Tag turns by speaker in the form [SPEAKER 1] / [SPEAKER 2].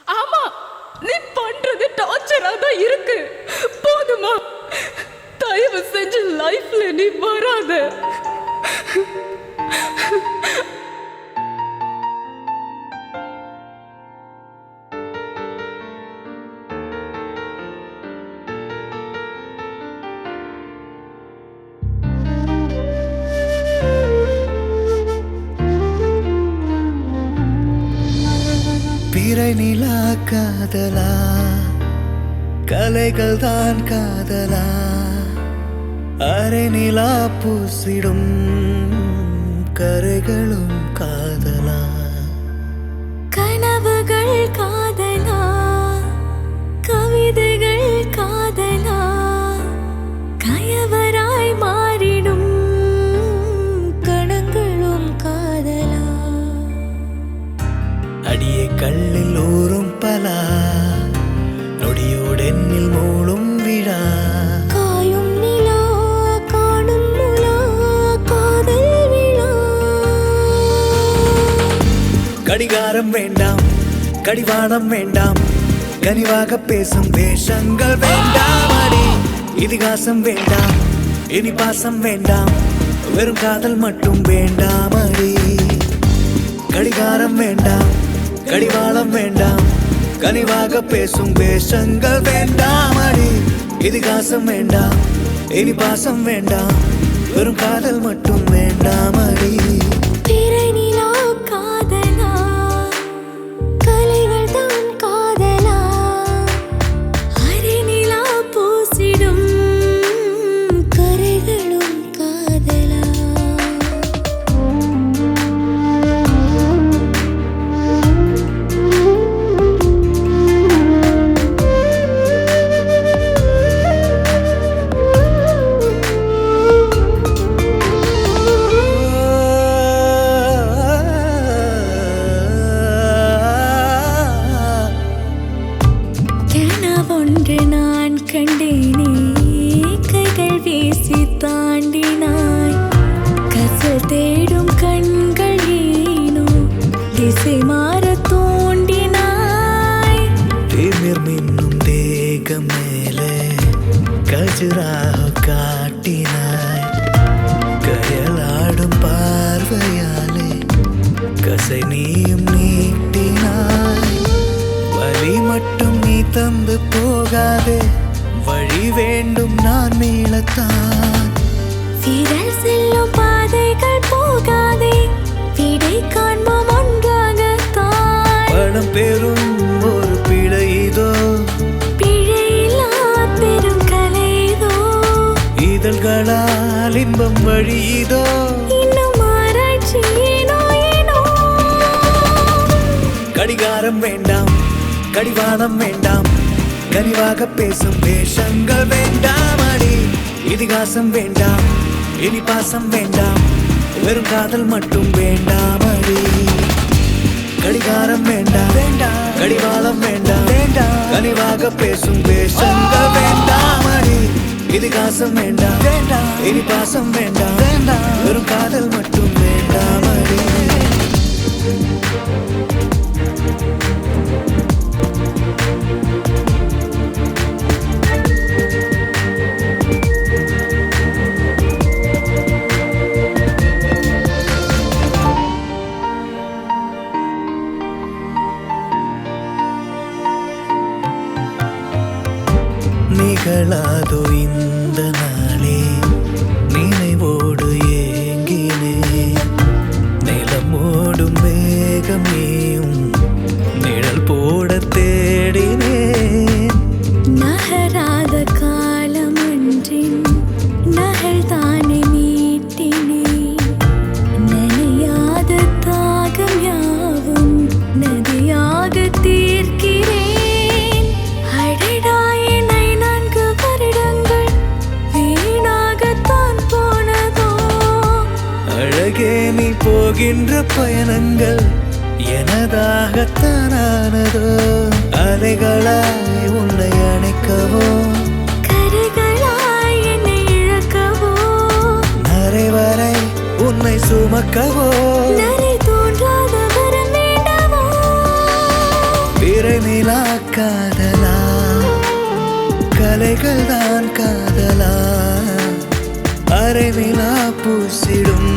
[SPEAKER 1] ஆமா, நீ பண்றது டார்ச்சரா தான் இருக்கு. போதுமா? தயவு செஞ்சு லைஃப்ல நீ வராத.
[SPEAKER 2] பிறை நிலா காதலா, கலைகள் தான் காதலா, அரை நிலா பூசிடும் கரைகளும் காதலா,
[SPEAKER 3] கனவுகள் காதலா, கவிதைகள் காதலா, கயவராய் மாறிடும் கணங்களும் காதலா,
[SPEAKER 2] அடியே கல்லில் ஊறும் பலா, நொடியோடென்னில் மூளும் விழா,
[SPEAKER 3] காயும் நிலா காணும் முலா காதல் விழா.
[SPEAKER 2] கடிகாரம் வேண்டாம், கடிவாளம் வேண்டாம், கனிவாக பேசும் வேஷங்கள் வேண்டாம். அடி இதிகாசம் வேண்டாம், இனி பாசம் வேண்டாம், வெறும் காதல் மட்டும் வேண்டாம். அடி கடிகாரம் வேண்டாம், கடிவாளம் வேண்டாம், கனிவாக பேசும் வேஷங்கள் வேண்டாம். அடி இதிகாசம் வேண்டாம், இனி பாசம் வேண்டாம், வெறும் காதல் மட்டும் வேண்டாம். அடி
[SPEAKER 3] பிறை நிலா காதலா, கலைகள் தான் காதலா, அரை நிலா பூசிடும் கரைகளும் காதலா. கனவொன்று நான் கண்டேனே, கைகள் வீசி தாண்டினாய், கசல் தேடும் கண்கள் ஏனோ திசை மாற தூண்டினாய்.
[SPEAKER 2] திமிர் மின்னும் தேகம் மேலே கஜராக காட்டினாய், கயலாடும் பார்வையாலே கசை நீயும் நீட்டினாய். வழி மட்டும் நீ தந்து போகாதே, வழி வேண்டும் நான் மீளத்தான்.
[SPEAKER 3] விரல் செல்லும் பாதைகள் போகாதே, விடை காண்போம் ஒன்றாகத்தான்.
[SPEAKER 2] பணம் பெறும் ஒரு பிழை இதோ,
[SPEAKER 3] பிழையில்லா பெரும் கலைதோ,
[SPEAKER 2] இதழ்களால் இன்பம் வழி இதோ.
[SPEAKER 3] இன்னும் ஆராய்ச்சி ஏனோ ஏனோ.
[SPEAKER 2] கடிகாரம் வேண்டாம், கடிவாளம் வேண்டாம், கனிவாக பேசும் வேஷங்கள் வேண்டாம். அடி இதிகாசம் வேண்டாம், இனி பாசம் வேண்டாம், வெறும் காதல் மட்டும் வேண்டாம். அடி கடிகாரம் வேண்டாம், வேண்டாம், கடிவாளம் வேண்டாம், வேண்டாம், கனிவாக பேசும் வேஷங்கள் வேண்டாம். அடி இதிகாசம் வேண்டாம், வேண்டாம், இனி பாசம் வேண்டாம், வேண்டாம், வெறும் காதல் மட்டும் வேண்டாம். அடி நிகழாதோ இந்த நாளே, நினைவோடு ஏங்கினேன், நிலமோடும் வேகம் நீயும் நிழல் போட தேடினேன்.
[SPEAKER 3] நகராத காலம் ஒன்றின் நகல் தானே நீட்டினேன், நனையாத தாகம் யாவும் நதியாக தீர்க்கிறேன். அடடா, என்னை 4 வருடங்கள் வீணாகத்தான் போனதோ.
[SPEAKER 2] அழகே நீ போகின்ற பயணங்கள் எனதாகத்தானதோ. அலைகளாய் உன்னை அணைக்கவோ,
[SPEAKER 3] கரைகளாய் என்னை இழக்கவோ,
[SPEAKER 2] நரைவரை உன்னை சுமக்கவோ,
[SPEAKER 3] நரை தோன்றாத வரம் வேண்டவோ.
[SPEAKER 2] பிறை காதலா கலைகள் தான் காதலா அரைவிழா பூசிடும்